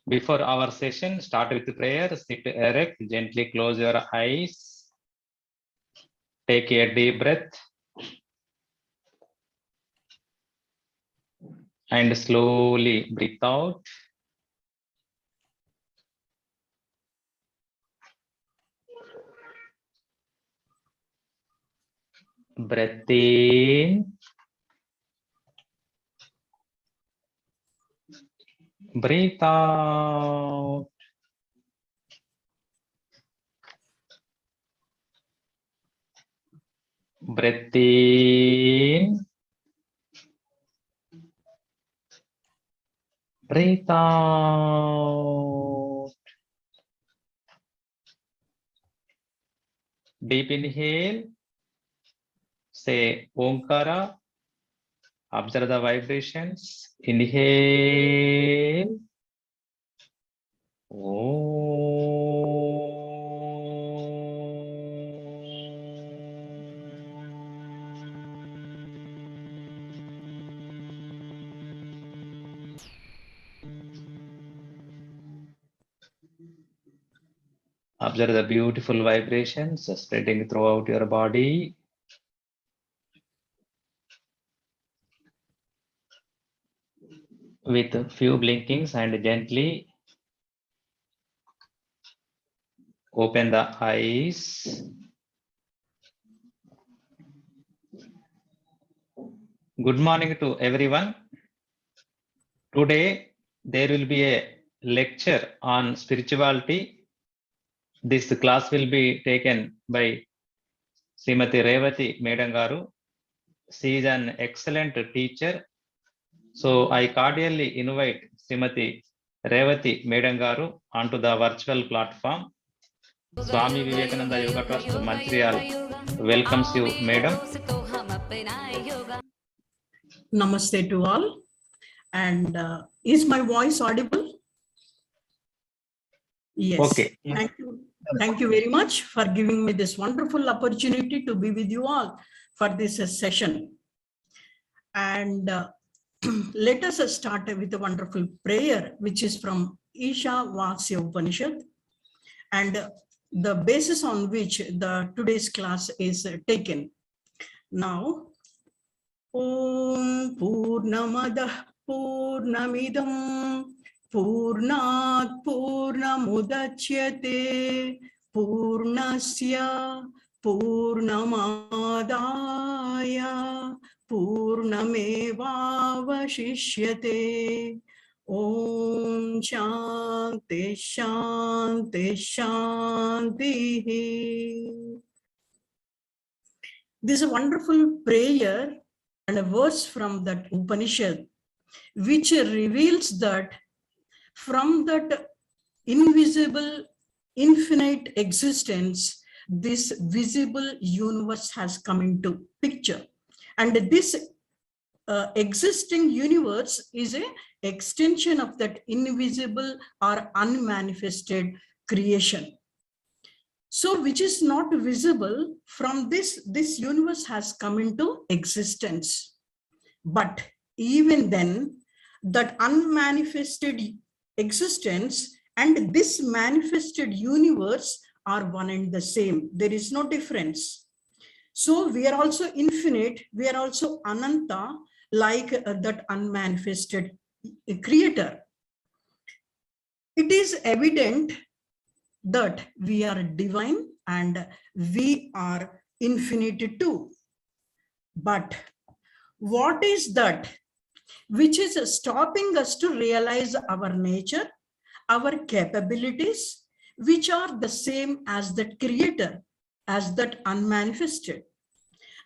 Before our session, start with prayer, sit erect, gently close your eyes, take a deep breath, and slowly breathe out. Breath in, breathe out. Breath in, breathe out. Deep inhale, say Omkara, observe the vibrations. Inhale. Observe the beautiful vibrations spreading throughout your body. With a few blinkings and gently open the eyes. Good morning to everyone. Today there will be a lecture on spirituality. This class will be taken by Srimati Revati Medangaru. She is an excellent teacher. So I cordially invite Srimati Revati Medangaru onto the virtual platform. Swami Vivekananda Yoga Trust Montreal welcomes you, Madam. Namaste to all. And is my voice audible? Yes. Okay. Thank you very much for giving me this wonderful opportunity to be with you all for this session. And let us start with a wonderful prayer, which is from Isha Vasya Upanishad, and the basis on which the today's class is taken. Now, Om Purnamadah Purnamidam Purnat Purnamudachyate Purnasya Purnamadaya Purnamevavashishyate. Om Shanti Shanti Shanti. This is a wonderful prayer and a verse from that Upanishad, which reveals that from that invisible, infinite existence, this visible universe has come into picture. And this existing universe is an extension of that invisible or unmanifested creation. So which is not visible, from this universe has come into existence. But even then, that unmanifested existence and this manifested universe are one and the same. There is no difference. So we are also infinite, we are also Ananta, like that unmanifested creator. It is evident that we are divine and we are infinite too. But what is that which is stopping us to realize our nature, our capabilities, which are the same as that creator, as that unmanifested?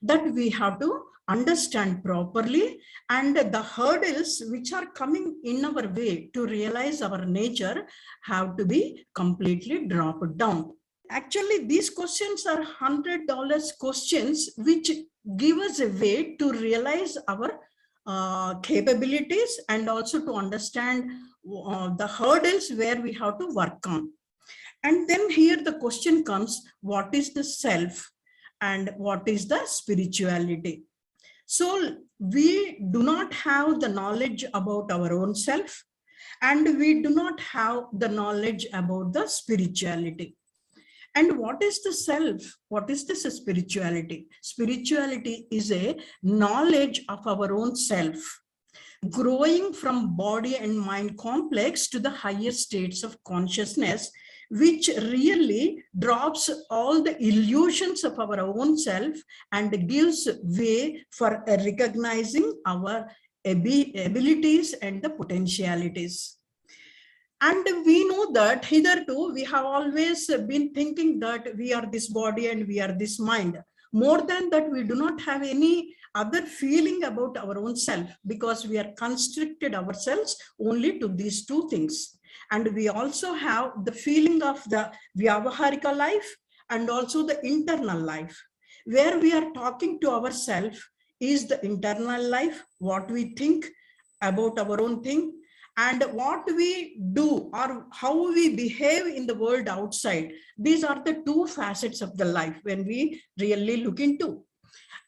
That we have to understand properly, and the hurdles which are coming in our way to realize our nature have to be completely dropped down. Actually, these questions are $100 questions which give us a way to realize our capabilities and also to understand the hurdles where we have to work on. And then here the question comes, what is the self and what is the spirituality? So we do not have the knowledge about our own self, and we do not have the knowledge about the spirituality. And what is the self? What is this spirituality? Spirituality is a knowledge of our own self, growing from body and mind complex to the higher states of consciousness, which really drops all the illusions of our own self and gives way for recognizing our abilities and the potentialities. And we know that hitherto we have always been thinking that we are this body and we are this mind. More than that, we do not have any other feeling about our own self, because we are constricted ourselves only to these two things. And we also have the feeling of the Vyavaharika life and also the internal life. Where we are talking to ourselves is the internal life, what we think about our own thing, and what we do or how we behave in the world outside. These are the two facets of the life when we really look into.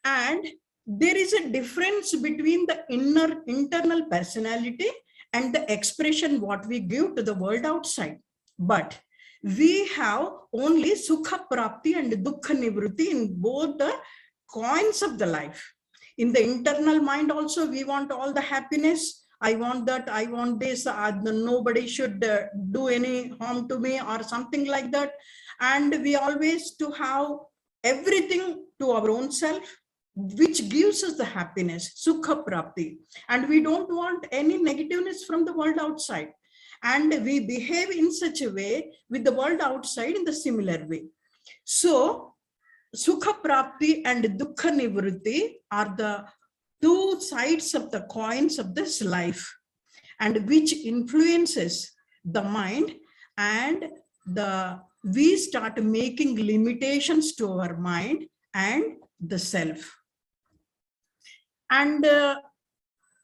And there is a difference between the internal personality and the expression what we give to the world outside. But we have only sukha prapti and dukkha nivrutti in both the coins of the life. In the internal mind also, we want all the happiness. I want that, I want this, nobody should do any harm to me or something like that. And we always to have everything to our own self, which gives us the happiness, sukha prapti. And we don't want any negativeness from the world outside. And we behave in such a way with the world outside in the similar way. So sukha prapti and dukkha nivrutti are the two sides of the coins of this life, and which influences the mind, and we start making limitations to our mind and the self. And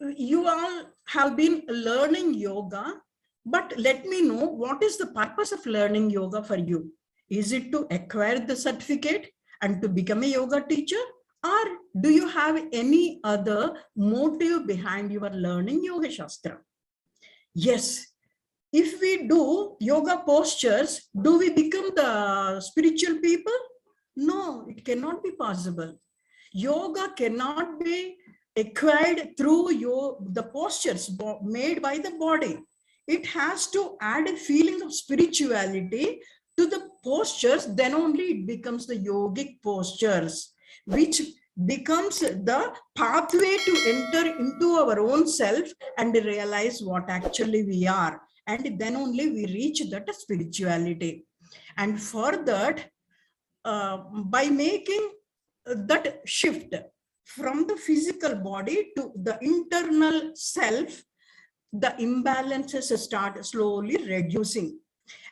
you all have been learning yoga, but let me know, what is the purpose of learning yoga for you? Is it to acquire the certificate and to become a yoga teacher? Or do you have any other motive behind your learning Yoga Shastra? Yes. If we do yoga postures, do we become the spiritual people? No, it cannot be possible. Yoga cannot be acquired through the postures made by the body. It has to add a feeling of spirituality to the postures, then only it becomes the yogic postures, which becomes the pathway to enter into our own self and realize what actually we are. And then only we reach that spirituality. And for that, by making that shift from the physical body to the internal self, the imbalances start slowly reducing.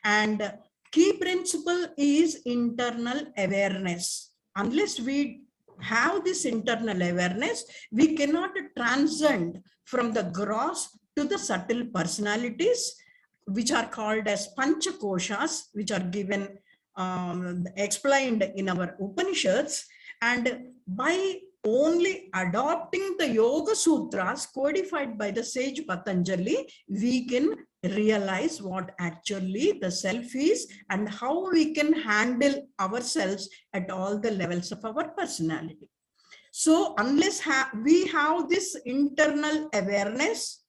And key principle is internal awareness. Unless we have this internal awareness, we cannot transcend from the gross to the subtle personalities, which are called as panchakoshas, which are given explained in our Upanishads. And by only adopting the Yoga Sutras codified by the sage Patanjali, we can realize what actually the self is and how we can handle ourselves at all the levels of our personality. So unless we have this internal awareness,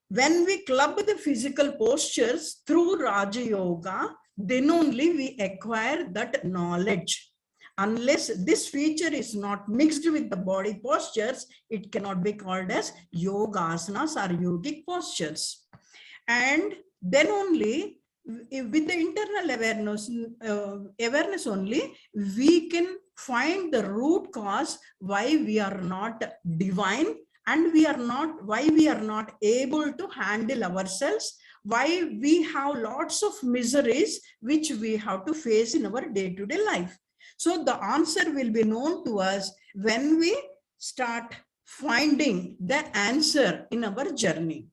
when we club the physical postures through Raja Yoga, then only we acquire that knowledge. Unless this feature is not mixed with the body postures, it cannot be called as yoga asanas or yogic postures. And then only with the internal awareness only, we can find the root cause why we are not divine, and why we are not able to handle ourselves, why we have lots of miseries which we have to face in our day-to-day life. So the answer will be known to us when we start finding the answer in our journey.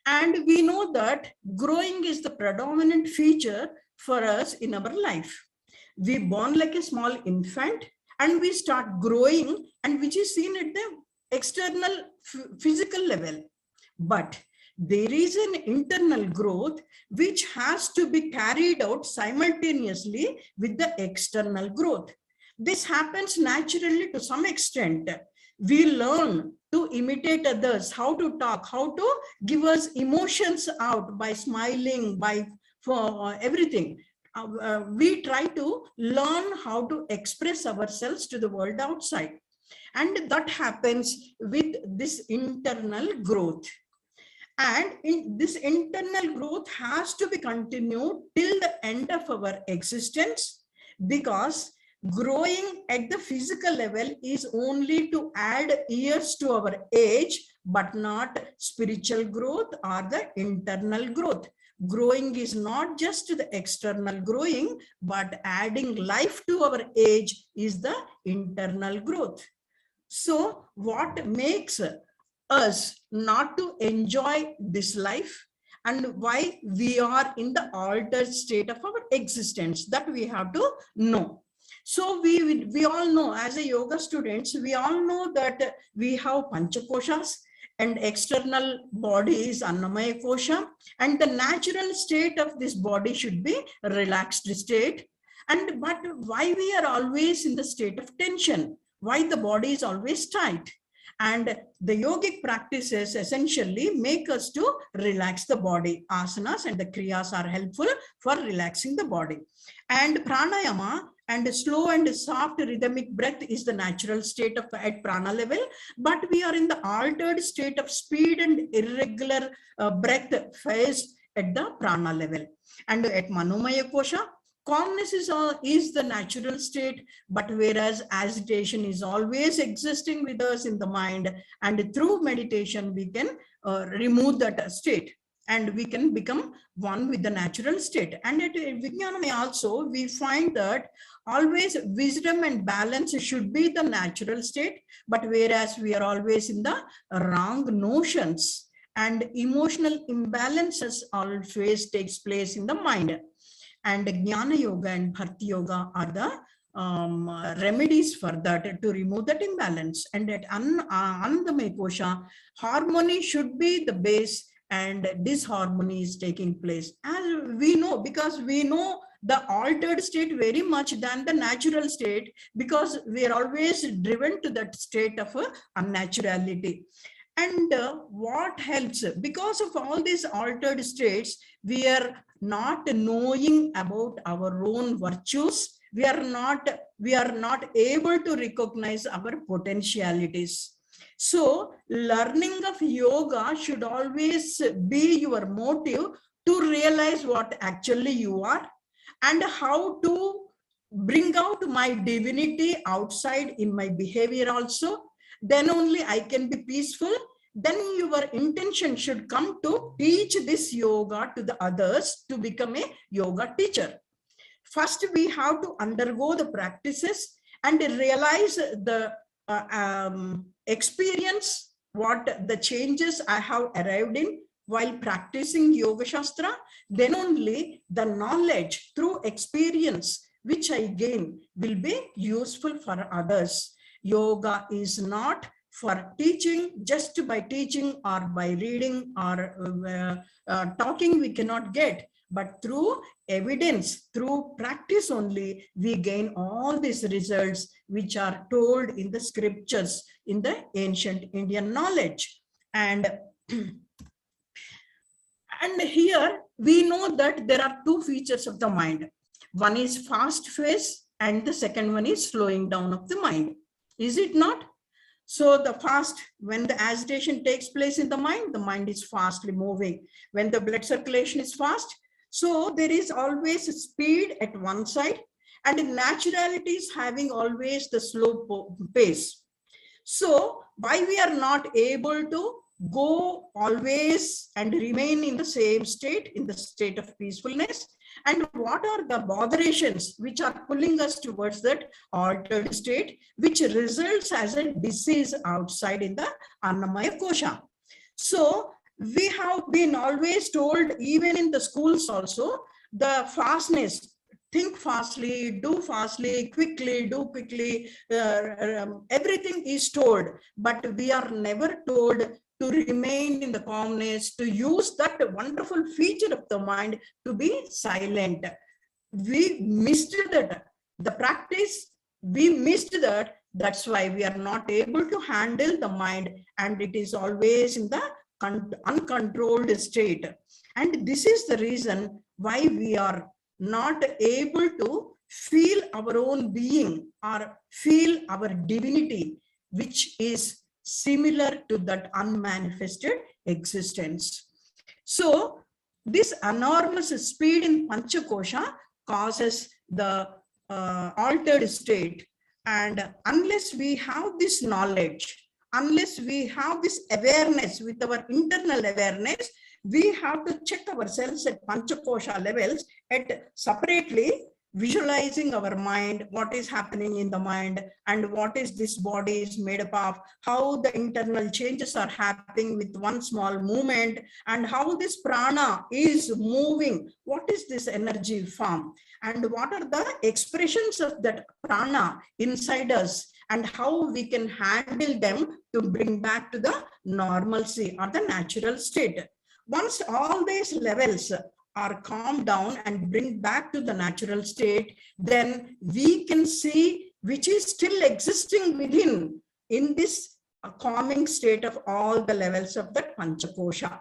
And we know that growing is the predominant feature for us in our life. We born like a small infant and we start growing, and which is seen at the external physical level. But there is an internal growth which has to be carried out simultaneously with the external growth. This happens naturally to some extent. We learn to imitate others, how to talk, how to give us emotions out by smiling, by for everything. We try to learn how to express ourselves to the world outside. And that happens with this internal growth. And this internal growth has to be continued till the end of our existence, because growing at the physical level is only to add years to our age, but not spiritual growth or the internal growth. Growing is not just the external growing, but adding life to our age is the internal growth. So what makes us not to enjoy this life, and why we are in the altered state of our existence, that we have to know. So we all know, as a yoga students, we all know that we have panchakoshas, and external body is annamaya kosha, and the natural state of this body should be relaxed state. And but why we are always in the state of tension? Why the body is always tight? And the yogic practices essentially make us to relax the body. Asanas and the kriyas are helpful for relaxing the body. And pranayama and slow and soft rhythmic breath is the natural state of at prana level, but we are in the altered state of speed and irregular breath phase at the prana level. And at manomaya kosha, calmness is the natural state, but whereas agitation is always existing with us in the mind, and through meditation we can remove that state, and we can become one with the natural state. And at Vijnanamaya also, we find that always wisdom and balance should be the natural state, but whereas we are always in the wrong notions, and emotional imbalances always takes place in the mind. And Jnana Yoga and Bhakti Yoga are the remedies for that, to remove that imbalance. And at Anandamaya Kosha, harmony should be the base, and disharmony is taking place. As we know, because we know the altered state very much than the natural state, because we are always driven to that state of unnaturality. And what helps, because of all these altered states, we are not knowing about our own virtues. We are not able to recognize our potentialities. So learning of yoga should always be your motive to realize what actually you are, and how to bring out my divinity outside in my behavior also. Then only I can be peaceful. Then your intention should come to teach this yoga to the others, to become a yoga teacher. First, we have to undergo the practices and realize the experience, what the changes I have arrived in while practicing Yoga Shastra. Then only the knowledge through experience which I gain will be useful for others. Yoga is not for teaching. Just by teaching or by reading or talking we cannot get, but through evidence, through practice only, we gain all these results which are told in the scriptures, in the ancient Indian knowledge. And here we know that there are two features of the mind. One is fast phase, and the second one is slowing down of the mind. Is it not? So the fast, when the agitation takes place in the mind is fastly moving. When the blood circulation is fast, so there is always speed at one side, and naturality is having always the slow pace. So why we are not able to go always and remain in the same state, in the state of peacefulness? And what are the botherations which are pulling us towards that altered state, which results as a disease outside in the Annamaya Kosha? So we have been always told, even in the schools also, the fastness, think fastly, do fastly, quickly, do quickly, everything is told, but we are never told to remain in the calmness, to use that wonderful feature of the mind to be silent. We missed that. The practice, we missed that. That's why we are not able to handle the mind, and it is always in the uncontrolled state. And this is the reason why we are not able to feel our own being or feel our divinity, which is similar to that unmanifested existence. So this enormous speed in Panchakosha causes the altered state. And unless we have this knowledge, unless we have this awareness with our internal awareness, we have to check ourselves at Panchakosha levels, at separately visualizing our mind, what is happening in the mind, and what is this body is made up of, how the internal changes are happening with one small movement, and how this prana is moving, what is this energy form, and what are the expressions of that prana inside us, and how we can handle them to bring back to the normalcy or the natural state. Once all these levels are calmed down and bring back to the natural state, then we can see which is still existing within in this calming state of all the levels of the Panchakosha.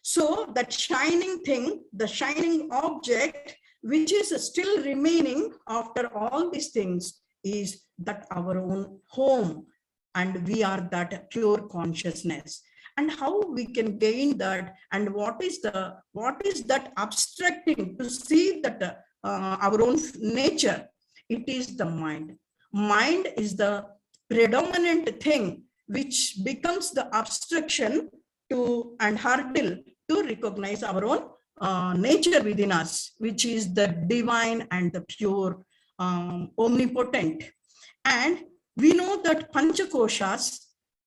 So that shining thing, the shining object, which is still remaining after all these things, is that our own home, and we are that pure consciousness. And how we can gain that, and what is that abstracting to see that our own nature? It is the mind. Mind is the predominant thing which becomes the abstraction to and hurdle to recognize our own nature within us, which is the divine and the pure, omnipotent. And we know that Panchakoshas,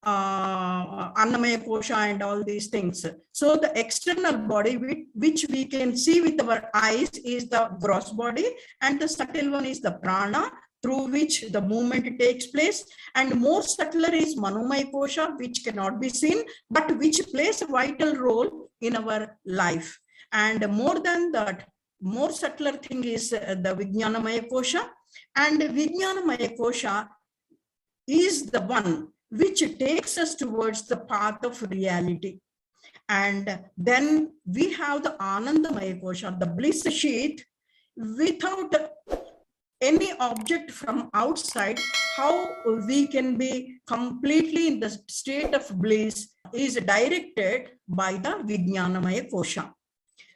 Annamaya Kosha and all these things. So the external body which we can see with our eyes is the gross body, and the subtle one is the prana, through which the movement takes place, and more subtler is Manomaya Kosha, which cannot be seen, but which plays a vital role in our life. And more than that, more subtler thing is the Vijnanamaya Kosha, and Vijnanamaya Kosha is the one which takes us towards the path of reality. And then we have the Anandamaya Kosha, the bliss sheath, without any object from outside. How we can be completely in the state of bliss is directed by the Vijnanamaya Kosha.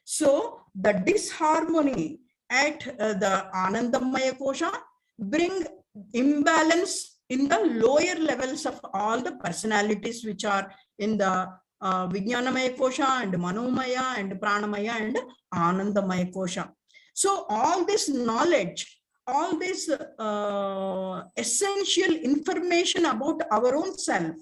So the disharmony at the Anandamaya Kosha bring imbalance in the lower levels of all the personalities which are in the Vijnanamaya Kosha and Manomaya and Pranamaya and Anandamaya Kosha. So all this knowledge, all this essential information about our own self,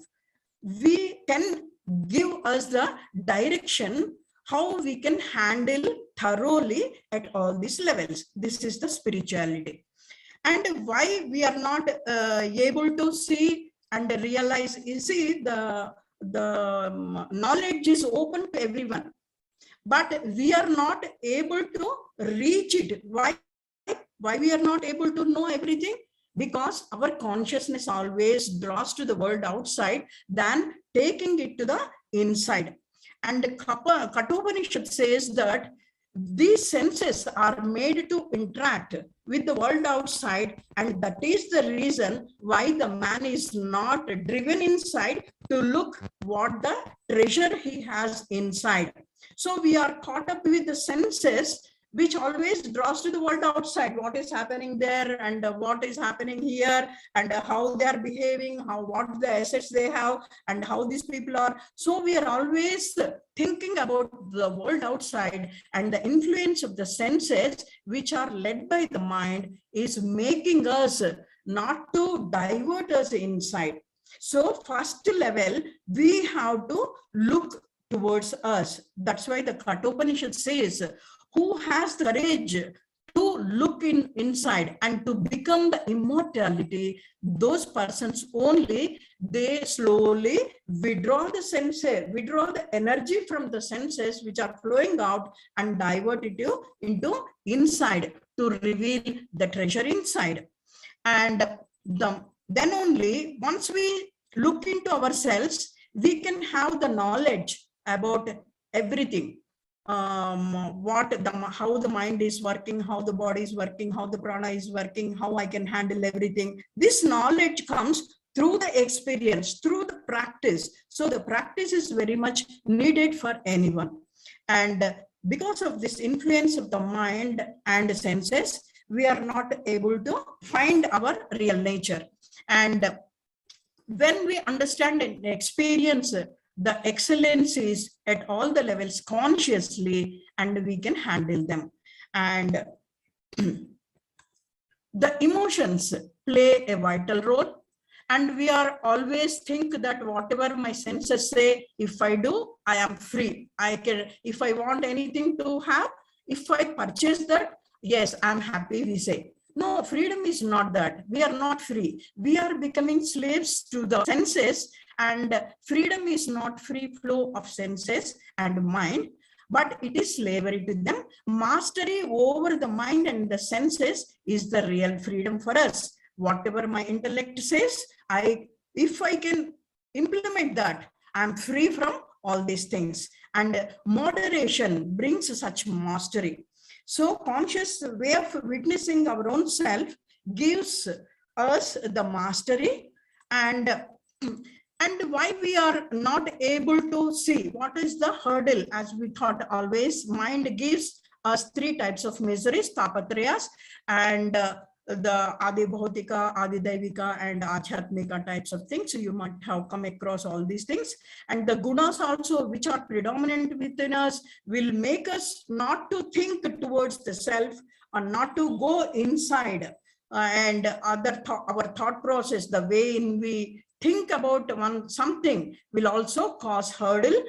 we can give us the direction how we can handle thoroughly at all these levels. This is the spirituality. And why we are not able to see and realize, you see, the knowledge is open to everyone, but we are not able to reach it. Why we are not able to know everything? Because our consciousness always draws to the world outside than taking it to the inside. And Kathopanishad says that these senses are made to interact with the world outside, and that is the reason why the man is not driven inside to look what the treasure he has inside. So we are caught up with the senses which always draws to the world outside, what is happening there and what is happening here, and how they are behaving, what the assets they have, and how these people are. So we are always thinking about the world outside, and the influence of the senses which are led by the mind is making us not to divert us inside. So first level, we have to look towards us. That's why the Kathopanishad says, who has the courage to look inside and to become the immortality, those persons only, they slowly withdraw the senses, withdraw the energy from the senses which are flowing out and divert it into inside to reveal the treasure inside. And then only once we look into ourselves, we can have the knowledge about everything. How the mind is working, how the body is working, how the prana is working, how I can handle everything. This knowledge comes through the experience, through the practice. So the practice is very much needed for anyone. And because of this influence of the mind and senses, we are not able to find our real nature. And when we understand and experience the excellencies at all the levels consciously, and we can handle them. And the emotions play a vital role. And we are always think that whatever my senses say, if I do, I am free. I can, if I want anything to have, if I purchase that, yes, I'm happy, we say. No, freedom is not that. We are not free. We are becoming slaves to the senses, and freedom is not free flow of senses and mind, but it is slavery to them. Mastery over the mind and the senses is the real freedom for us. Whatever my intellect says, if I can implement that, I'm free from all these things. And moderation brings such mastery. So conscious way of witnessing our own self gives us the mastery. And why we are not able to see what is the hurdle, as we thought always, mind gives us three types of miseries, tapatrayas, and the Adi Bhautika, Adi Daivika, and Achyatmika types of things. So you might have come across all these things. And the gunas also, which are predominant within us, will make us not to think towards the self or not to go inside. And our thought process, the way in we think about something, will also cause hurdle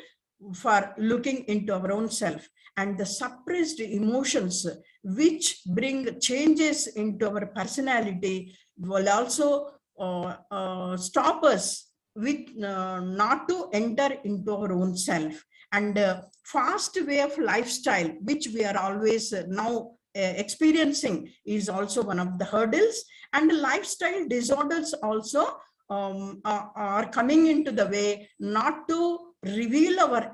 for looking into our own self. And the suppressed emotions which bring changes into our personality will also stop us with not to enter into our own self. And fast way of lifestyle, which we are always now experiencing, is also one of the hurdles. And lifestyle disorders also are coming into the way, not to reveal our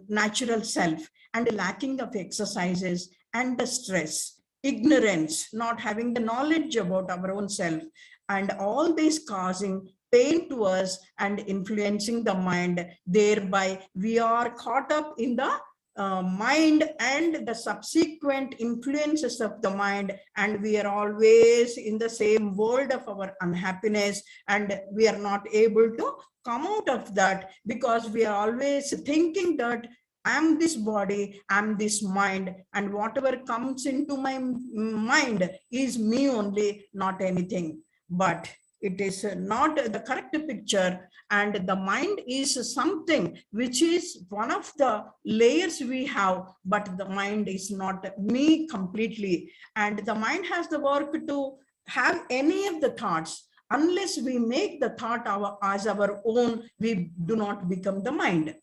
natural self, and lacking of exercises, and the stress, ignorance, not having the knowledge about our own self, and all this causing pain to us and influencing the mind. Thereby we are caught up in the mind and the subsequent influences of the mind, and we are always in the same world of our unhappiness, and we are not able to come out of that, because we are always thinking that I am this body, I am this mind, and whatever comes into my mind is me only, not anything. But it is not the correct picture, and the mind is something which is one of the layers we have, but the mind is not me completely. And the mind has the work to have any of the thoughts. Unless we make the thought as our own, we do not become the mind.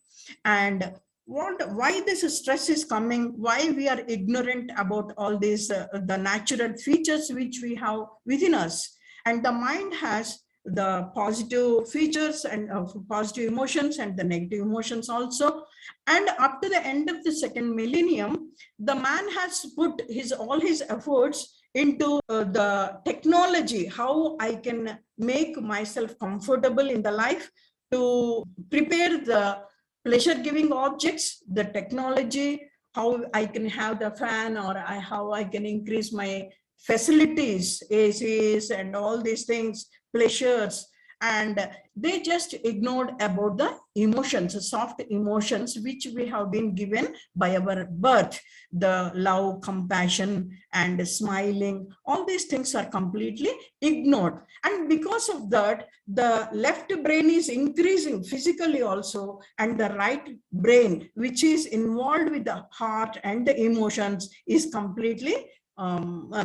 And why this stress is coming, why we are ignorant about all these the natural features which we have within us. And the mind has the positive features and positive emotions and the negative emotions also. And up to the end of the second millennium, the man has put all his efforts into the technology, how I can make myself comfortable in the life, to prepare the pleasure giving objects, the technology, how I can have the fan, or how I can increase my facilities, ACs and all these things, pleasures. And they just ignored about the emotions, soft emotions, which we have been given by our birth. The love, compassion, and smiling, all these things are completely ignored. And because of that, the left brain is increasing physically also, and the right brain, which is involved with the heart and the emotions, is completely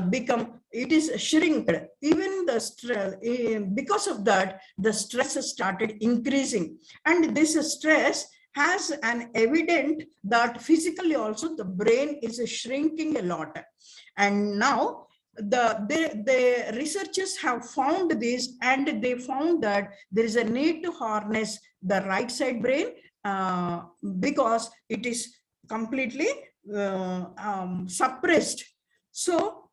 become, it is shrinked. Even the stress, because of that, the stress started increasing. And this stress has an evident that physically also the brain is shrinking a lot. And now the researchers have found this, and they found that there is a need to harness the right side brain because it is completely suppressed. So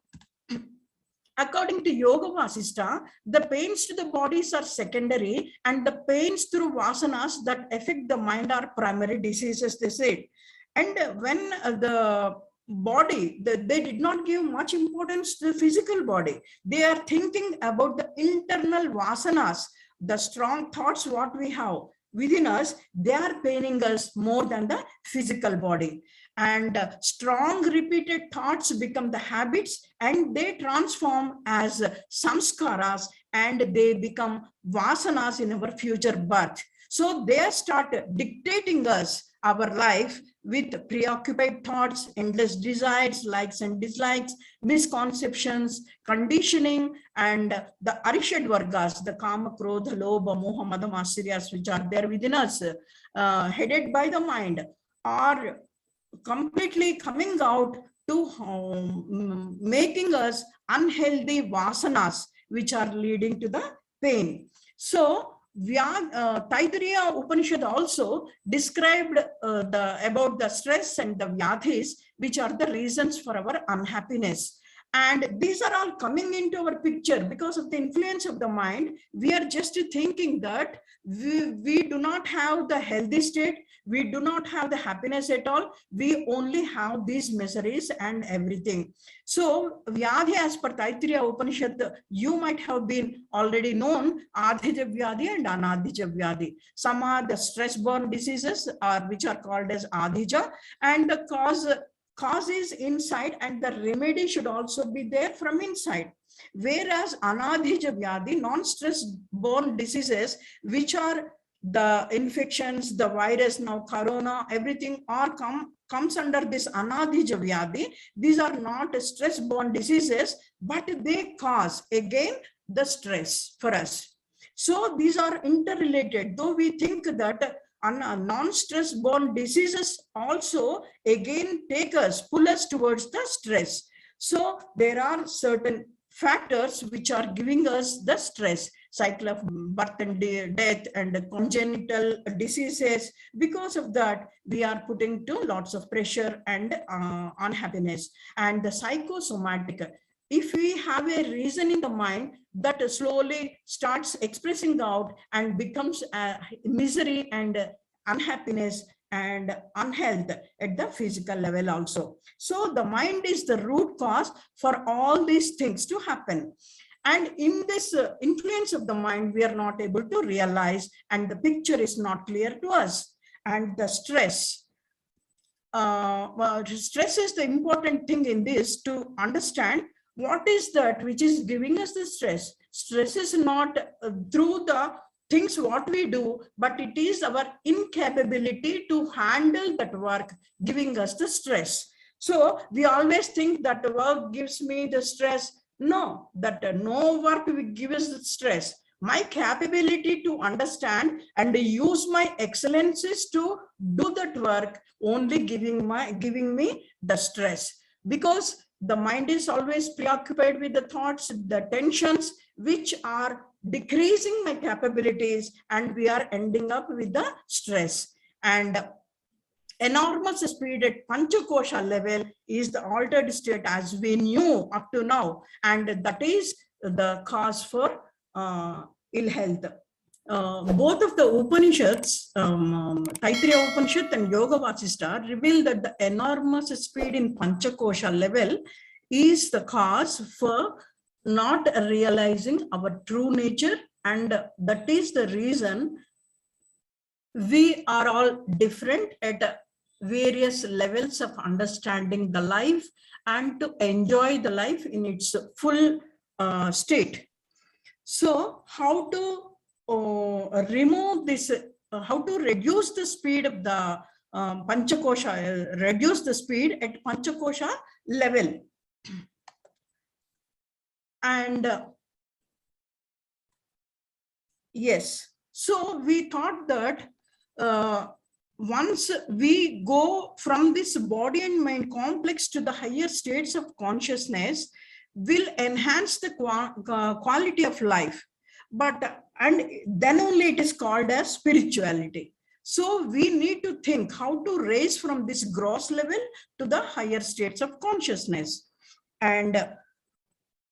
according to Yoga Vasista, the pains to the bodies are secondary, and the pains through vasanas that affect the mind are primary diseases, they said. And when the body, they did not give much importance to the physical body. They are thinking about the internal vasanas, the strong thoughts what we have within us, they are paining us more than the physical body. And strong repeated thoughts become the habits, and they transform as samskaras, and they become vasanas in our future birth. So they start dictating us our life with preoccupied thoughts, endless desires, likes and dislikes, misconceptions, conditioning, and the Arishad Vargas, the Kama, Krodha, Lobha, Moha, Mada, Matsyaryas, which are there within us, headed by the mind, are completely coming out to making us unhealthy vasanas, which are leading to the pain. So Taittiriya Upanishad also described about the stress and the vyadhis, which are the reasons for our unhappiness. And these are all coming into our picture because of the influence of the mind. We are just thinking that we do not have the healthy state, we do not have the happiness at all, we only have these miseries and everything. So Vyadhi, as per Taittiriya Upanishad, you might have been already known Adhija Vyadhi and Anadhija Vyadhi. Some are the stress-borne diseases, which are called as Adhija, and the cause is inside, and the remedy should also be there from inside. Whereas Anadhija Vyadhi, non-stress borne diseases, which are the infections, the virus, now corona, everything are comes under this Anadhija Vyadhi. These are not stress borne diseases, but they cause again the stress for us. So these are interrelated, though we think that non-stress borne diseases also again pull us towards the stress. So there are certain factors which are giving us the stress, cycle of birth and death and congenital diseases. Because of that, we are putting to lots of pressure and unhappiness. And the psychosomatic, if we have a reason in the mind, that slowly starts expressing out and becomes misery and unhappiness and unhealth at the physical level also. So the mind is the root cause for all these things to happen. And in this influence of the mind, we are not able to realize, and the picture is not clear to us. And the stress, stress is the important thing in this, to understand what is that which is giving us the stress. Stress is not through the things what we do, but it is our incapability to handle that work giving us the stress. So we always think that the work gives me the stress. No, that no work will give us the stress. My capability to understand and use my excellences to do that work only giving me the stress, because the mind is always preoccupied with the thoughts, the tensions, which are decreasing my capabilities, and we are ending up with the stress. And enormous speed at Panchakosha level is the altered state as we knew up to now, and that is the cause for ill health. Both of the Upanishads, Taittiriya Upanishad and Yoga Vasista, reveal that the enormous speed in Panchakosha level is the cause for not realizing our true nature, and that is the reason we are all different at various levels of understanding the life and to enjoy the life in its full state. So how to remove this, how to reduce the speed of the Panchakosha, reduce the speed at Panchakosha level. And yes, so we thought that once we go from this body and mind complex to the higher states of consciousness, will enhance the quality of life. But and then only it is called as spirituality. So we need to think how to raise from this gross level to the higher states of consciousness. And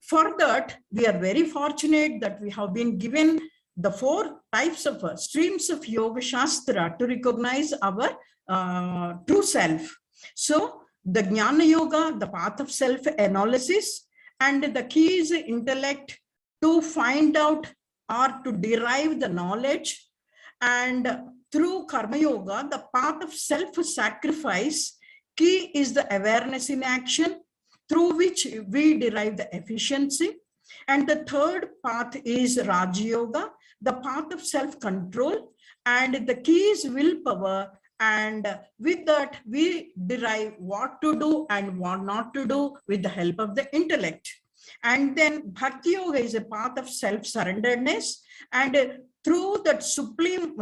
for that, we are very fortunate that we have been given the 4 types of streams of Yoga Shastra to recognize our true self. So the Jnana Yoga, the path of self-analysis, and the key is intellect to find out or to derive the knowledge. And through Karma Yoga, the path of self-sacrifice, key is the awareness in action, through which we derive the efficiency. And the third path is Raja Yoga, the path of self-control, and the key is willpower. And with that, we derive what to do and what not to do with the help of the intellect. And then Bhakti Yoga is a path of self-surrenderedness, and through that supreme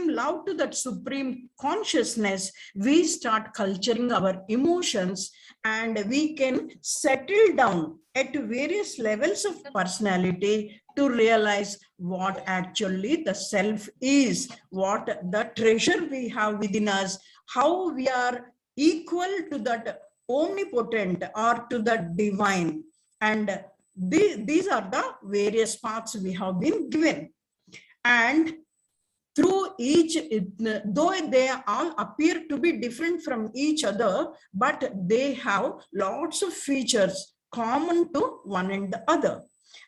love to that supreme consciousness, we start culturing our emotions, and we can settle down at various levels of personality to realize what actually the self is, what the treasure we have within us, how we are equal to that omnipotent or to the divine. And these are the various paths we have been given. And through each, though they all appear to be different from each other, but they have lots of features common to one and the other.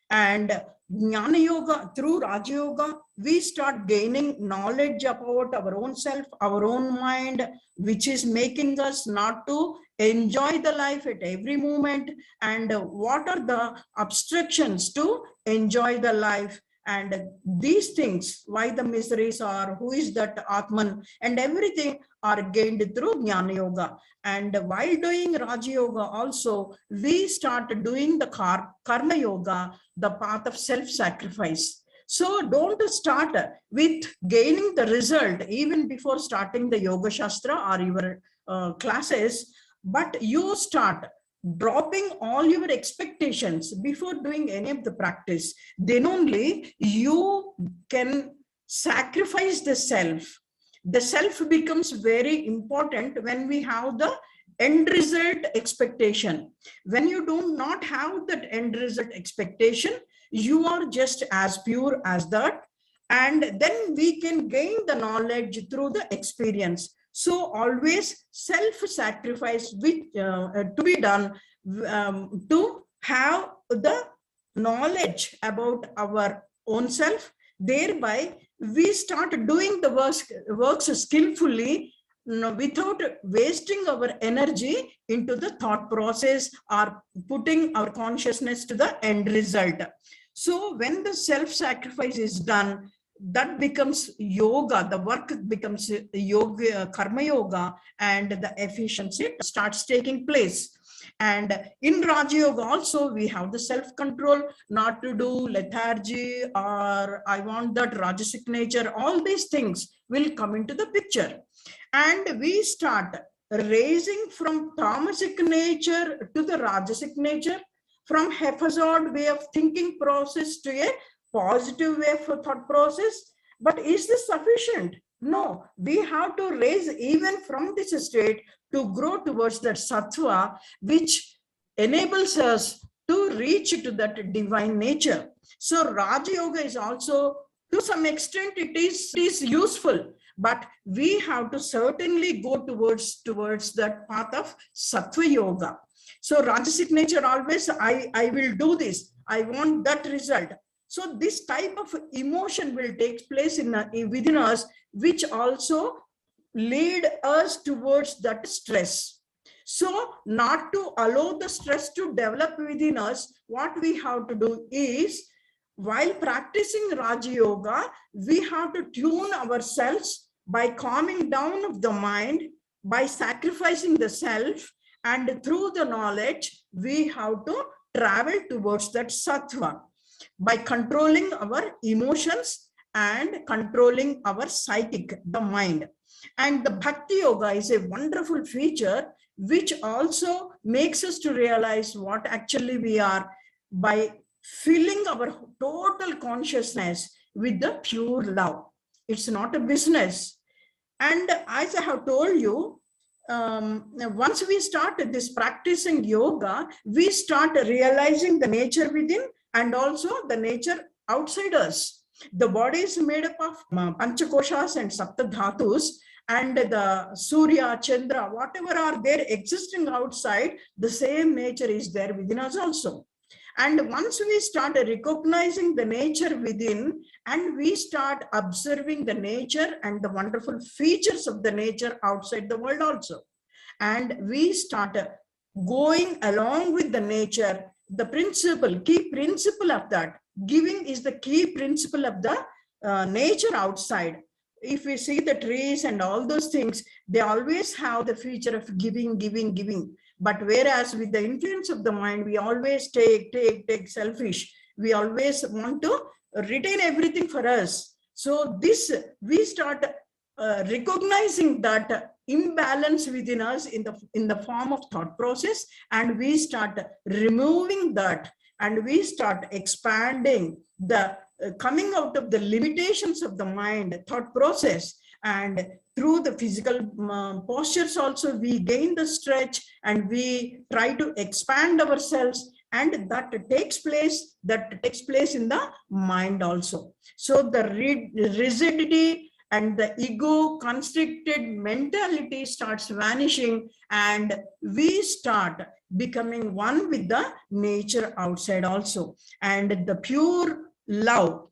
And Jnana Yoga, through Raja Yoga, we start gaining knowledge about our own self, our own mind, which is making us not to enjoy the life at every moment, and what are the obstructions to enjoy the life. And these things, why the miseries are, who is that Atman, and everything are gained through Jnana Yoga. And while doing Raja Yoga also, we start doing the Karma Yoga, the path of self-sacrifice. So don't start with gaining the result even before starting the Yoga Shastra or your classes, but you start dropping all your expectations before doing any of the practice. Then only you can sacrifice the self. The self becomes very important when we have the end result expectation. When you do not have that end result expectation, you are just as pure as that, and then we can gain the knowledge through the experience. So always self-sacrifice to be done to have the knowledge about our own self. Thereby, we start doing the works skillfully, without wasting our energy into the thought process or putting our consciousness to the end result. So when the self-sacrifice is done, that becomes yoga, the work becomes yoga, Karma Yoga, and the efficiency starts taking place. And in Raja Yoga also, we have the self-control, not to do lethargy or I want that Rajasic nature. All these things will come into the picture. And we start raising from tamasic nature to the Rajasic nature, from haphazard way of thinking process to a positive way of thought process. But is this sufficient? No, we have to raise even from this state to grow towards that sattva, which enables us to reach to that divine nature. So Raja Yoga is also, to some extent, it is useful, but we have to certainly go towards that path of sattva yoga. So Rajasic nature always, I will do this, I want that result. So this type of emotion will take place within us, which also lead us towards that stress. So not to allow the stress to develop within us, what we have to do is, while practicing Raja Yoga, we have to tune ourselves by calming down of the mind, by sacrificing the self, and through the knowledge, we have to travel towards that sattva by controlling our emotions and controlling our psychic, the mind. And the Bhakti Yoga is a wonderful feature which also makes us to realize what actually we are by filling our total consciousness with the pure love. It's not a business. And as I have told you, once we start this practicing yoga, we start realizing the nature within and also the nature outside us. The body is made up of panchakoshas and saptadhatus, and the Surya, Chandra, whatever are there existing outside, the same nature is there within us also. And once we start recognizing the nature within, and we start observing the nature and the wonderful features of the nature outside the world also, and we start going along with the nature, the principle, key principle of that, giving is the key principle of the nature outside. If we see the trees and all those things, they always have the feature of giving, giving, giving. But whereas with the influence of the mind, we always take selfish. We always want to retain everything for us. So this, we start recognizing that imbalance within us in the form of thought process, and we start removing that, and we start expanding the coming out of the limitations of the mind thought process, and through the physical postures also we gain the stretch, and we try to expand ourselves, and that takes place in the mind also. So the rigidity and the ego constricted mentality starts vanishing, and we start becoming one with the nature outside also, and the pure love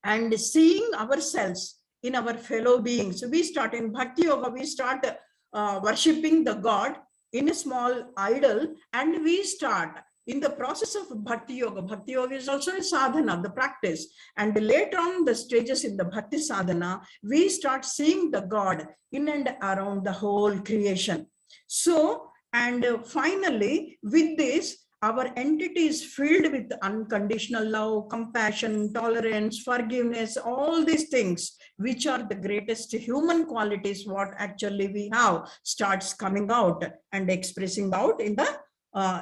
and seeing ourselves in our fellow beings. So we start in Bhakti Yoga, we start worshipping the God in a small idol, and we start in the process of Bhakti Yoga. Bhakti Yoga is also a sadhana, the practice. And later on the stages in the Bhakti sadhana, we start seeing the God in and around the whole creation. So, and finally, with this, our entity is filled with unconditional love, compassion, tolerance, forgiveness, all these things, which are the greatest human qualities, what actually we have, starts coming out and expressing out in the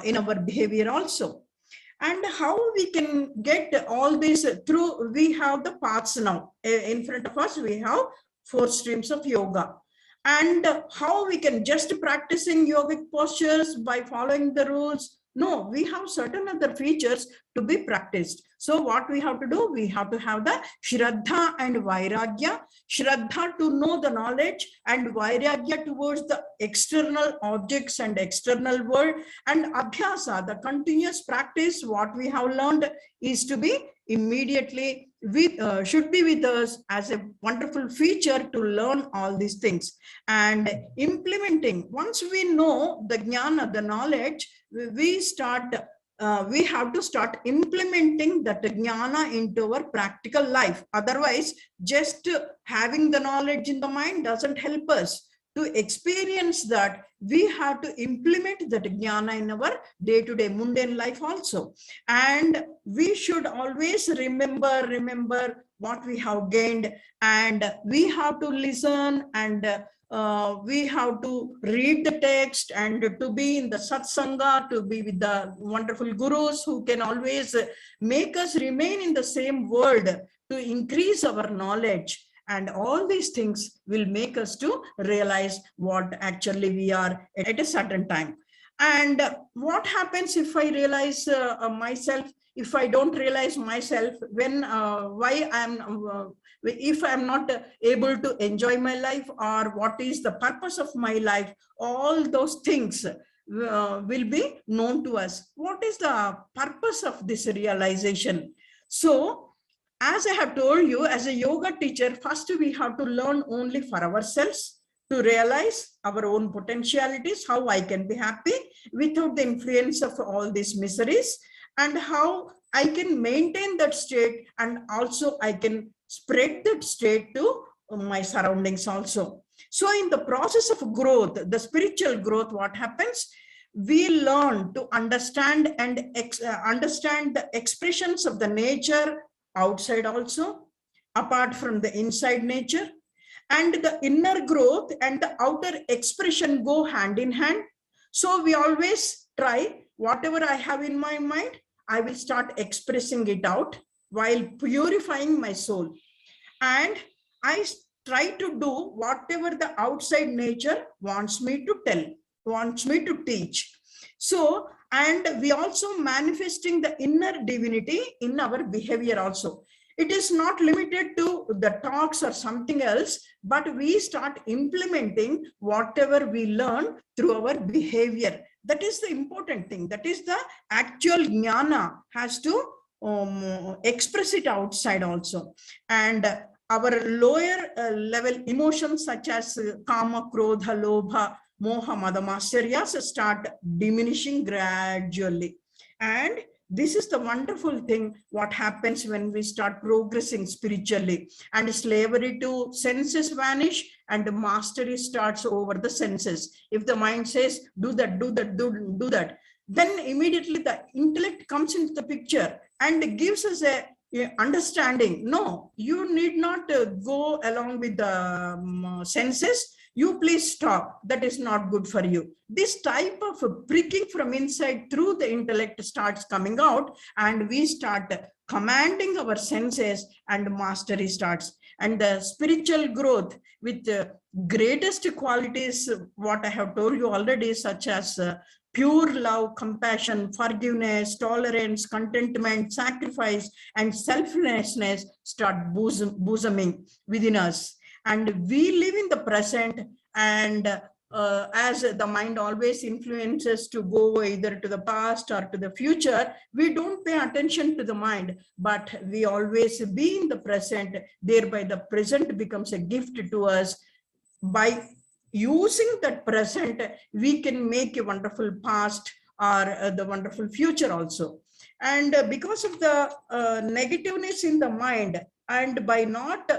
in our behavior also. And how we can get all this through, we have the paths now. In front of us, we have 4 streams of yoga. And how we can just practicing yogic postures by following the rules? No, we have certain other features to be practiced. So what we have to do? We have to have the Shraddha and Vairagya. Shraddha to know the knowledge, and Vairagya towards the external objects and external world. And Abhyasa, the continuous practice, what we have learned is to be immediately with, should be with us as a wonderful feature to learn all these things. And implementing, once we know the jnana, the knowledge, we start we have to start implementing that jnana into our practical life. Otherwise, just having the knowledge in the mind doesn't help us. To experience that, we have to implement that jnana in our day-to-day mundane life also. And we should always remember what we have gained, and we have to listen, and we have to read the text, and to be in the satsanga, to be with the wonderful gurus who can always make us remain in the same world, to increase our knowledge. And all these things will make us to realize what actually we are at a certain time. And what happens if I realize myself, if I don't realize myself, when why I'm if I'm not able to enjoy my life, or what is the purpose of my life? All those things will be known to us. What is the purpose of this realization? So, as I have told you, as a yoga teacher, first we have to learn only for ourselves, to realize our own potentialities, how I can be happy without the influence of all these miseries, and how I can maintain that state, and also I can spread that state to my surroundings also. So in the process of growth, the spiritual growth, what happens? we learn to understand and understand the expressions of the nature outside also, apart from the inside nature. And the inner growth and the outer expression go hand in hand. So we always try, whatever I have in my mind, I will start expressing it out while purifying my soul. And I try to do whatever the outside nature wants me to tell, wants me to teach. So, and we also manifesting the inner divinity in our behavior also. It is not limited to the talks or something else, but we start implementing whatever we learn through our behavior. That is the important thing. That is the actual jnana has to express it outside also. And our lower level emotions such as kama, krodha, lobha, moha, mada, matsyaryas start diminishing gradually. And this is the wonderful thing what happens when we start progressing spiritually, and slavery to senses vanish and mastery starts over the senses. If the mind says do that, do that, do that, then immediately the intellect comes into the picture and gives us a understanding. No, you need not go along with the senses. You please stop. That is not good for you. This type of pricking from inside through the intellect starts coming out, and we start commanding our senses, and mastery starts. And the spiritual growth with the greatest qualities, what I have told you already, such as pure love, compassion, forgiveness, tolerance, contentment, sacrifice, and selflessness start booming within us. And we live in the present, and as the mind always influences to go either to the past or to the future, we don't pay attention to the mind, but we always be in the present. Thereby the present becomes a gift to us. By using that present, we can make a wonderful past or the wonderful future also. And because of the negativeness in the mind, and by not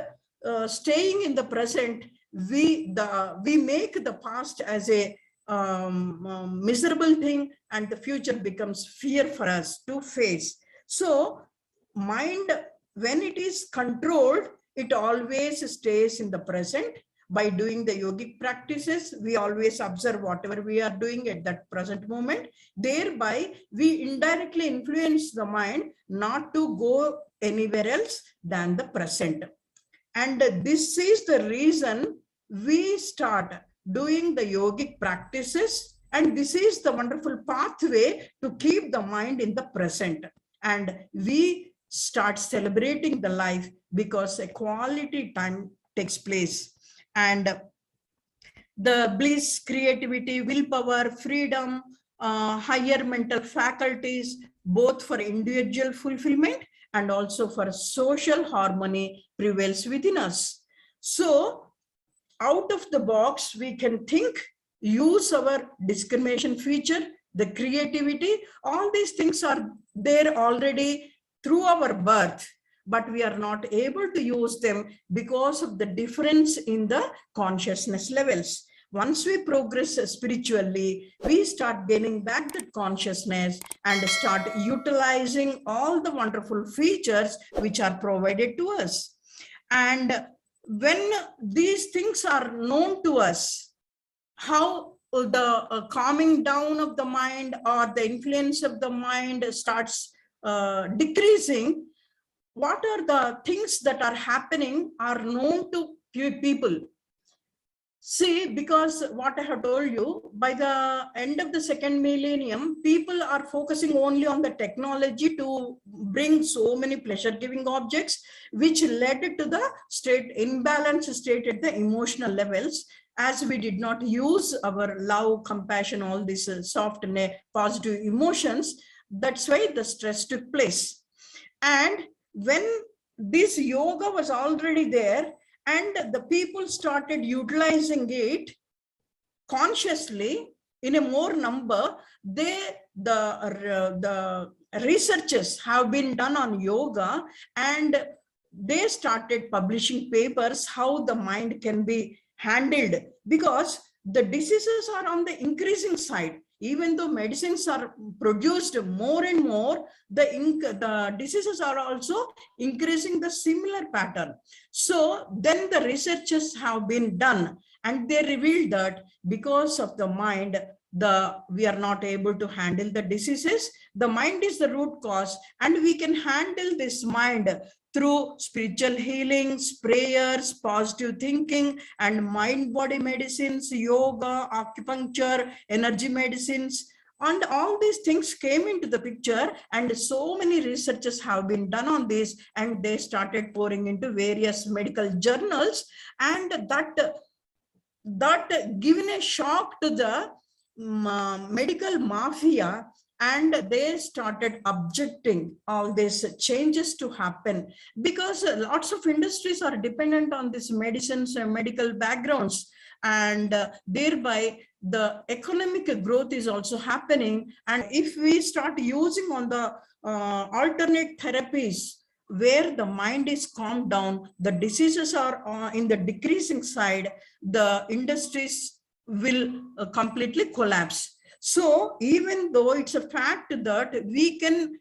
staying in the present, we make the past as a miserable thing, and the future becomes fear for us to face. So mind, when it is controlled, it always stays in the present. By doing the yogic practices, we always observe whatever we are doing at that present moment. Thereby, we indirectly influence the mind not to go anywhere else than the present. And this is the reason we start doing the yogic practices. And this is the wonderful pathway to keep the mind in the present. And we start celebrating the life because a quality time takes place. And the bliss, creativity, willpower, freedom, higher mental faculties, both for individual fulfillment and also for social harmony prevails within us. So out of the box, we can think, use our discrimination feature, the creativity, all these things are there already through our birth, but we are not able to use them because of the difference in the consciousness levels. Once we progress spiritually, we start gaining back that consciousness and start utilizing all the wonderful features which are provided to us. And when these things are known to us, how the calming down of the mind or the influence of the mind starts decreasing, what are the things that are happening are known to people. See, because what I have told you, by the end of the second millennium, people are focusing only on the technology to bring so many pleasure-giving objects, which led to the imbalance state at the emotional levels, as we did not use our love, compassion, all these soft and positive emotions. That's why the stress took place. And when this yoga was already there, and the people started utilizing it consciously in a more number, the researches have been done on yoga, and they started publishing papers how the mind can be handled, because the diseases are on the increasing side. even though medicines are produced more and more, the diseases are also increasing the similar pattern. So then the researches have been done, and they revealed that because of the mind, we are not able to handle the diseases. The mind is the root cause, and we can handle this mind through spiritual healings, prayers, positive thinking, and mind-body medicines, yoga, acupuncture, energy medicines. And all these things came into the picture, and so many researches have been done on this, and they started pouring into various medical journals, and that given a shock to the medical mafia, and they started objecting all these changes to happen, because lots of industries are dependent on these medicines and medical backgrounds, and thereby the economic growth is also happening. And if we start using on the alternate therapies where the mind is calmed down, the diseases are in the decreasing side, the industries will completely collapse. So even though it's a fact that we can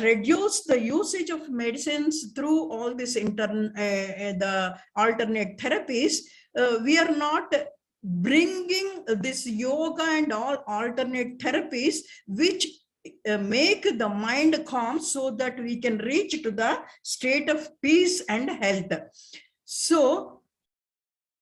reduce the usage of medicines through all these the alternate therapies, we are not bringing this yoga and all alternate therapies which make the mind calm, so that we can reach to the state of peace and health. So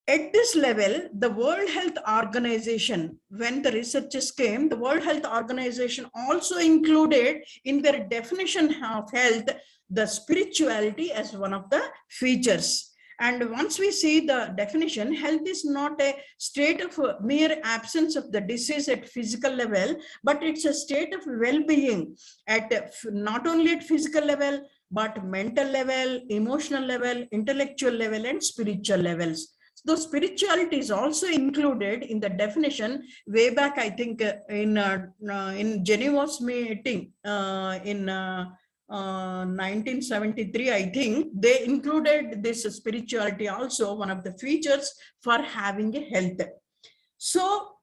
at this level, the World Health Organization, when the researchers came, the World Health Organization also included in their definition of health the spirituality as one of the features. And once we see the definition, health is not a state of mere absence of the disease at physical level, but it's a state of well-being at not only at physical level, but mental level, emotional level, intellectual level, and spiritual levels. So spirituality is also included in the definition way back, I think, in Geneva's meeting in 1973, I think they included this spirituality also one of the features for having a health. So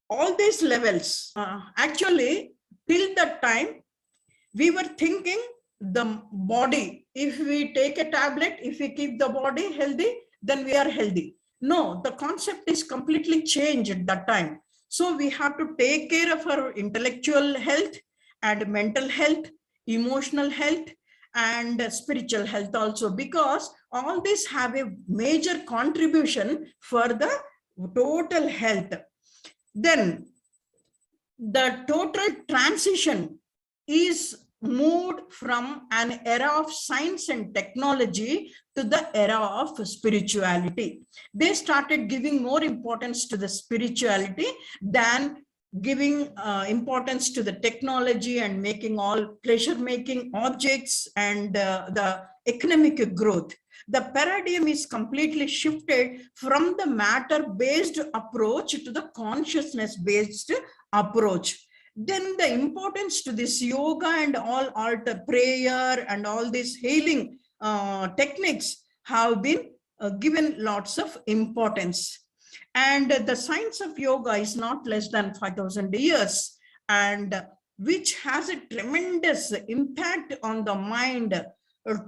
all these levels, actually till that time, we were thinking the body, if we take a tablet, if we keep the body healthy, then we are healthy. No, the concept is completely changed at that time. So we have to take care of our intellectual health and mental health, emotional health, and spiritual health also, because all these have a major contribution for the total health. Then the total transition is moved from an era of science and technology to the era of spirituality. They started giving more importance to the spirituality than giving importance to the technology and making all pleasure-making objects and the economic growth. The paradigm is completely shifted from the matter-based approach to the consciousness-based approach. Then the importance to this yoga and all altar prayer and all these healing techniques have been given lots of importance. And the science of yoga is not less than 5,000 years, and which has a tremendous impact on the mind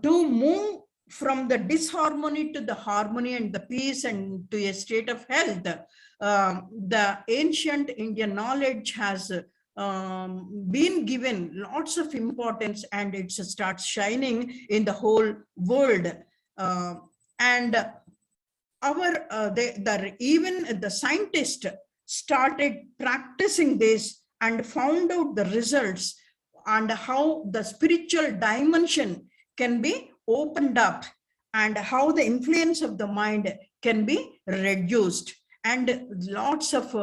to move from the disharmony to the harmony and the peace and to a state of health. The ancient Indian knowledge has been given lots of importance, and it starts shining in the whole world. And even the scientists started practicing this and found out the results and how the spiritual dimension can be opened up and how the influence of the mind can be reduced. And lots of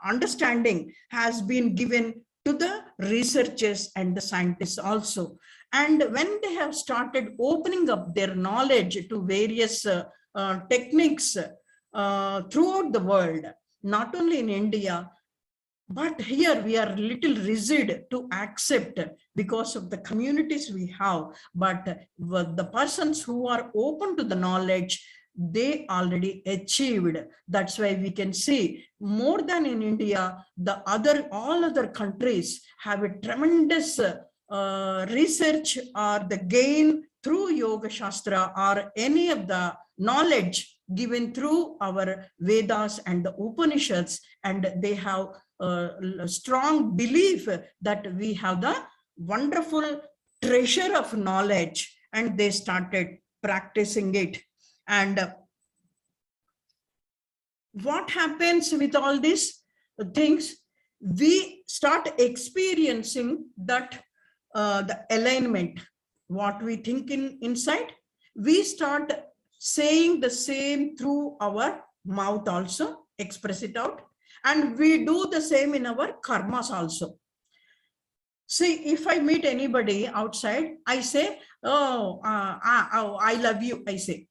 understanding has been given to the researchers and the scientists also. And when they have started opening up their knowledge to various techniques throughout the world, not only in India, but here we are little rigid to accept because of the communities we have. But the persons who are open to the knowledge, they already achieved. That's why we can see more than in India, all other countries have a tremendous research or the gain through Yoga Shastra or any of the knowledge given through our Vedas and the Upanishads, and they have a strong belief that we have the wonderful treasure of knowledge, and they started practicing it. And what happens with all these things? We start experiencing that the alignment, what we think inside, we start saying the same through our mouth also, express it out, and we do the same in our karmas also. See, if I meet anybody outside, I say, oh, I love you, I say.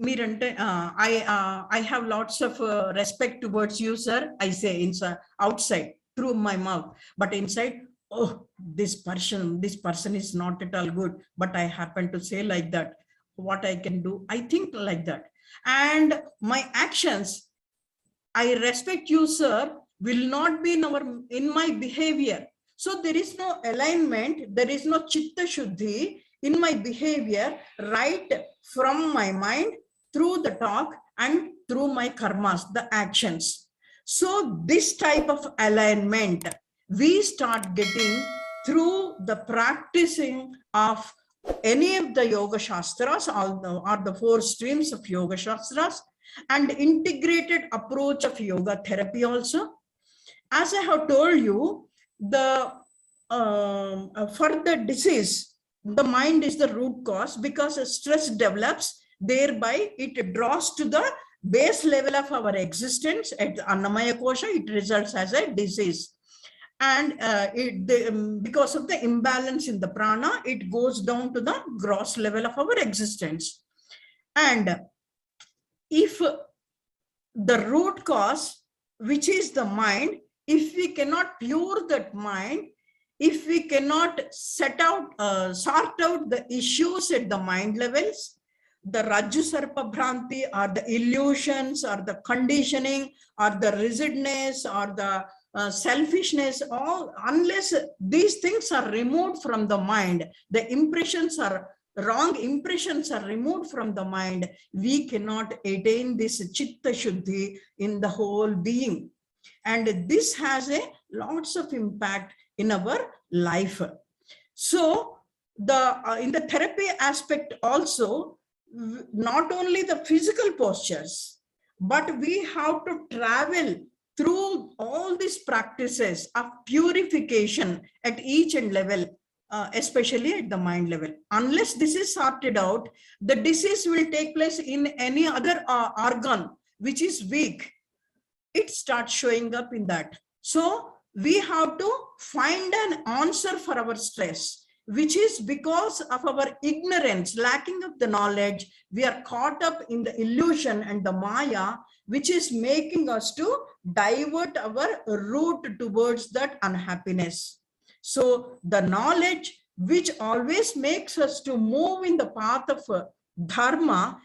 I have lots of respect towards you, sir, I say outside through my mouth, but inside, oh, this person is not at all good, but I happen to say like that. What I can do, I think like that. And my actions, I respect you, sir, will not be in my behavior. So there is no alignment, there is no chitta shuddhi in my behavior, right from my mind, through the talk and through my karmas, the actions. So this type of alignment we start getting through the practicing of any of the Yoga Shastras or the 4 streams of Yoga Shastras, and integrated approach of yoga therapy also. As I have told you, for the disease, the mind is the root cause, because stress develops, thereby it draws to the base level of our existence at the Annamaya Kosha, it results as a disease. And because of the imbalance in the prana, it goes down to the gross level of our existence. And if the root cause, which is the mind, if we cannot pure that mind, if we cannot sort out the issues at the mind levels, the Rajju Sarpa Bhranti or the illusions or the conditioning or the rigidness or the selfishness, all, unless these things are removed from the mind, the wrong impressions are removed from the mind, we cannot attain this chitta shuddhi in the whole being. And this has a lots of impact in our life. So in the therapy aspect also, not only the physical postures, but we have to travel through all these practices of purification at each and level, especially at the mind level. Unless this is sorted out, the disease will take place in any other organ which is weak. It starts showing up in that. So we have to find an answer for our stress, which is because of our ignorance, lacking of the knowledge. We are caught up in the illusion and the maya, which is making us to divert our route towards that unhappiness. So the knowledge, which always makes us to move in the path of dharma,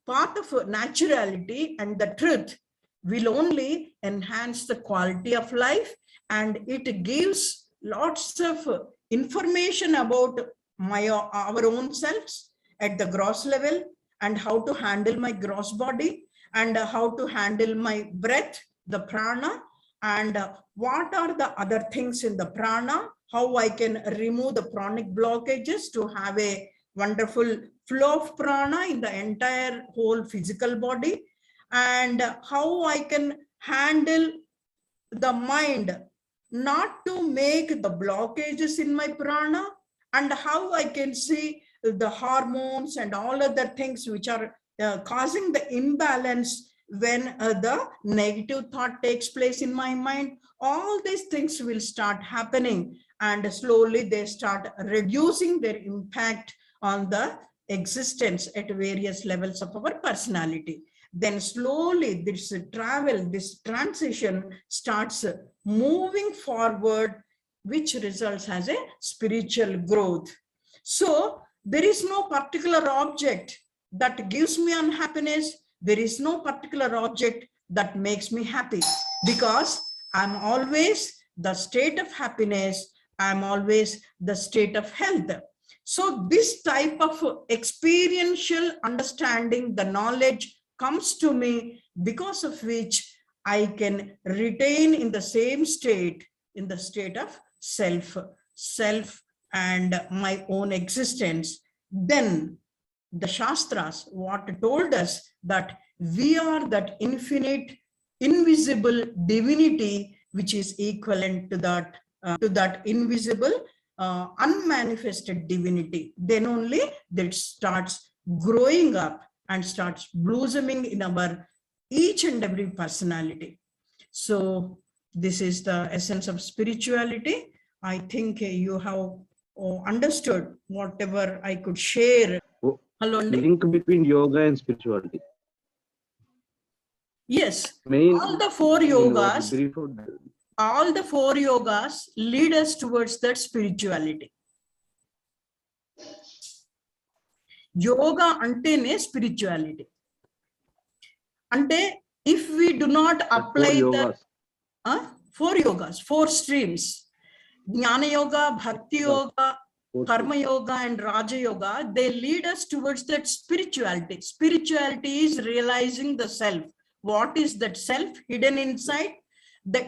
path of naturality and the truth, will only enhance the quality of life, and it gives lots of information about our own selves at the gross level, and how to handle my gross body, and how to handle my breath, the prana, and what are the other things in the prana, how I can remove the pranic blockages to have a wonderful flow of prana in the entire whole physical body, and how I can handle the mind not to make the blockages in my prana, and how I can see the hormones and all other things which are causing the imbalance when the negative thought takes place in my mind. All these things will start happening, and slowly they start reducing their impact on the existence at various levels of our personality. Then slowly this travel, this transition starts moving forward, which results as a spiritual growth. So there is no particular object that gives me unhappiness. There is no particular object that makes me happy, because I'm always the state of happiness. I'm always the state of health. So this type of experiential understanding, the knowledge comes to me, because of which I can retain in the same state, in the state of self and my own existence. Then the Shastras, what told us that we are that infinite, invisible divinity, which is equivalent to that invisible, unmanifested divinity. Then only that starts growing up and starts blossoming in our each and every personality. So this is the essence of spirituality. I think you have understood whatever I could share. Hello, Andy? Link between yoga and spirituality. Yes, Main, all the four yogas, lead us towards that spirituality. Yoga antene spirituality. Ante, if we do not apply the four yogas, four streams, Jnana Yoga, Bhakti Yoga, Karma Yoga and Raja Yoga, they lead us towards that spirituality. Spirituality is realizing the self. What is that self hidden inside?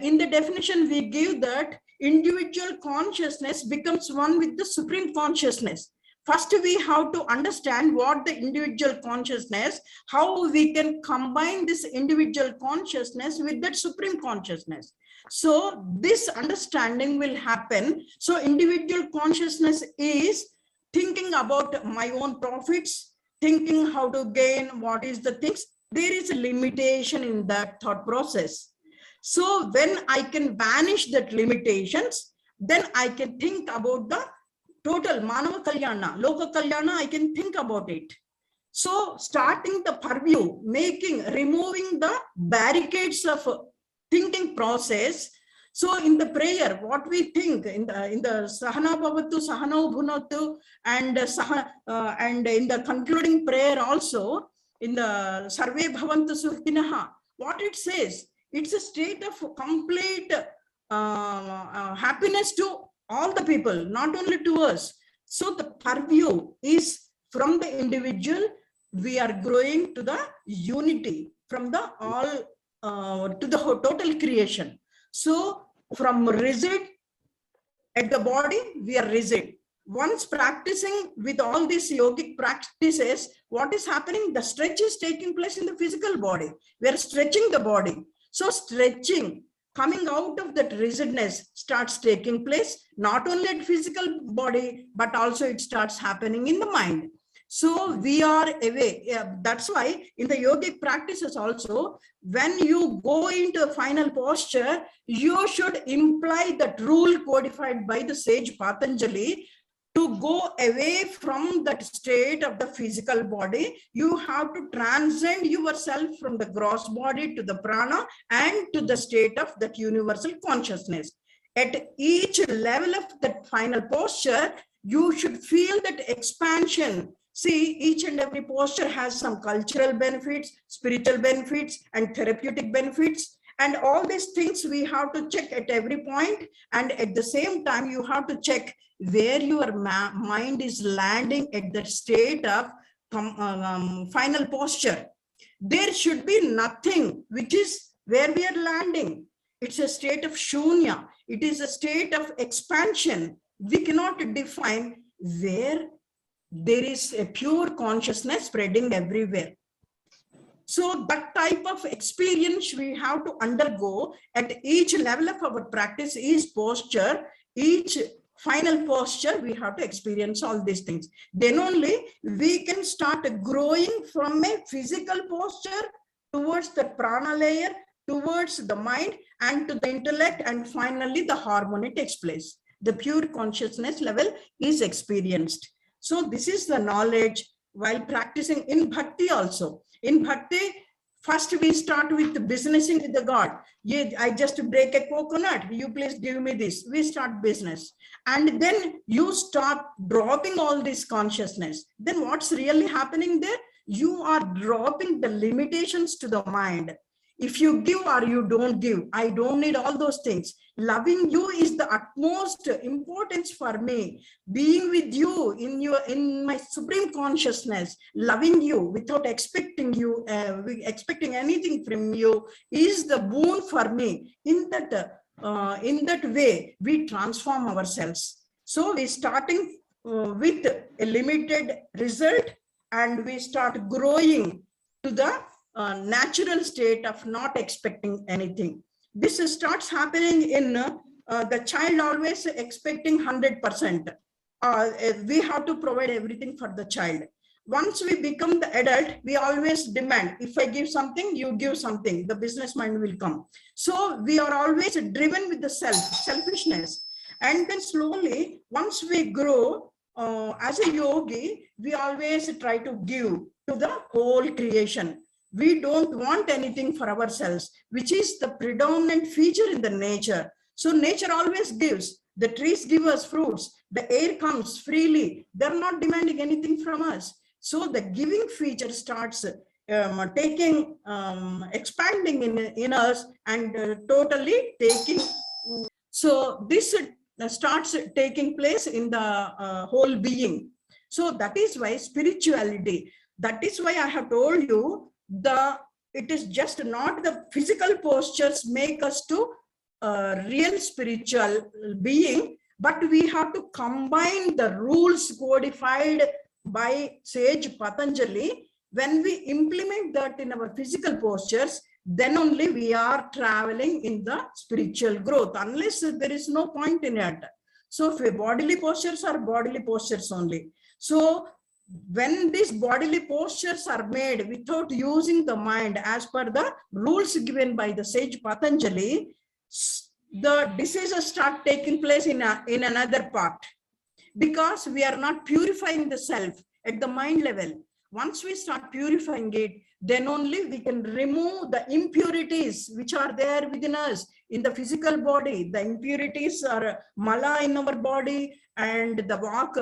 In the definition we give that individual consciousness becomes one with the supreme consciousness. First, we have to understand what the individual consciousness, how we can combine this individual consciousness with that supreme consciousness. So this understanding will happen. So individual consciousness is thinking about my own profits, thinking how to gain, what is the things. There is a limitation in that thought process. So when I can banish that limitations, then I can think about the total Manava Kalyana, Loka Kalyana, I can think about it. So starting the purview, removing the barricades of thinking process. So in the prayer, what we think in the Sahana Bhavatu, Sahana Bhunatu, and in the concluding prayer also, in the Sarve Bhavantu Sukhinaha, what it says, it's a state of complete happiness to all the people, not only to us. So the purview is from the individual, we are growing to the unity, from the all to the total creation. So from rigid at the body, we are rigid. Once practicing with all these yogic practices, what is happening? The stretch is taking place in the physical body. We are stretching the body. So stretching, coming out of that rigidness starts taking place, not only at physical body, but also it starts happening in the mind. So we are away. That's why in the yogic practices also, when you go into a final posture, you should imply that rule codified by the sage Patanjali to go away from that state of the physical body. You have to transcend yourself from the gross body to the prana and to the state of that universal consciousness. At each level of that final posture, you should feel that expansion. See, each and every posture has some cultural benefits, spiritual benefits, and therapeutic benefits. And all these things we have to check at every point. And at the same time, you have to check where your mind is landing at the state of final posture. There should be nothing, which is where we are landing. It's a state of shunya. It is a state of expansion. We cannot define where there is a pure consciousness spreading everywhere. So that type of experience we have to undergo at each level of our practice is posture. Each final posture, we have to experience all these things. Then only we can start growing from a physical posture towards the prana layer, towards the mind and to the intellect, and finally the harmony takes place. The pure consciousness level is experienced. So this is the knowledge while practicing in bhakti also. In bhakti, first we start with businessing with the God. Yeah, I just break a coconut, you please give me this. We start business. And then you start dropping all this consciousness. Then what's really happening there? You are dropping the limitations to the mind. If you give or you don't give, I don't need all those things. Loving you is the utmost importance for me. Being with you in my supreme consciousness, loving you without expecting anything from you is the boon for me. In that way, we transform ourselves. So we starting with a limited result, and we start growing to the natural state of not expecting anything. This starts happening in the child always expecting 100%. We have to provide everything for the child. Once we become the adult, we always demand, if I give something, you give something, the business mind will come. So we are always driven with the selfishness. And then slowly, once we grow as a yogi, we always try to give to the whole creation. We don't want anything for ourselves, which is the predominant feature in the nature. So nature always gives. The trees give us fruits. The air comes freely. They're not demanding anything from us. So the giving feature starts expanding in us and totally taking. So this starts taking place in the whole being. So that is why spirituality, that is why I have told you, it is just not the physical postures make us to real spiritual being, but we have to combine the rules codified by sage Patanjali. When we implement that in our physical postures, then only we are traveling in the spiritual growth. Unless there is no point in it. So if bodily postures are bodily postures only. So when these bodily postures are made without using the mind as per the rules given by the sage Patanjali, the diseases start taking place in another part, because we are not purifying the self at the mind level. Once we start purifying it, then only we can remove the impurities which are there within us in the physical body. The impurities are mala in our body, and the vak,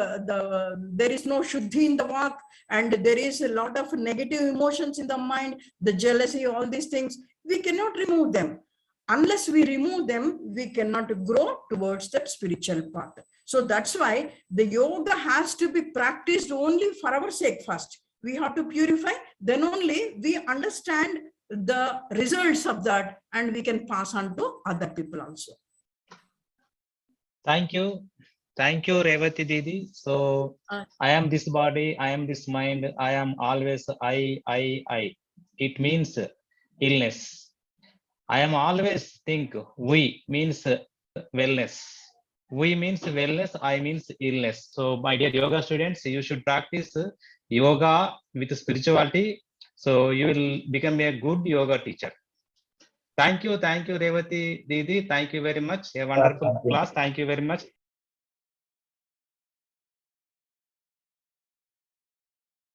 there is no shuddhi in the vak, and there is a lot of negative emotions in the mind, the jealousy, all these things. We cannot remove them. Unless we remove them, we cannot grow towards that spiritual path. So that's why the yoga has to be practiced only for our sake first. We have to purify, then only we understand the results of that, and we can pass on to other people also. Thank you. Thank you, Revati Didi. So I am this body, I am this mind, I am always I. It means illness. I am always think we means wellness. We means wellness, I means illness. So my dear yoga students, you should practice yoga with spirituality. So you will become a good yoga teacher. Thank you, Revati Didi. Thank you very much. A wonderful class. Thank you very much.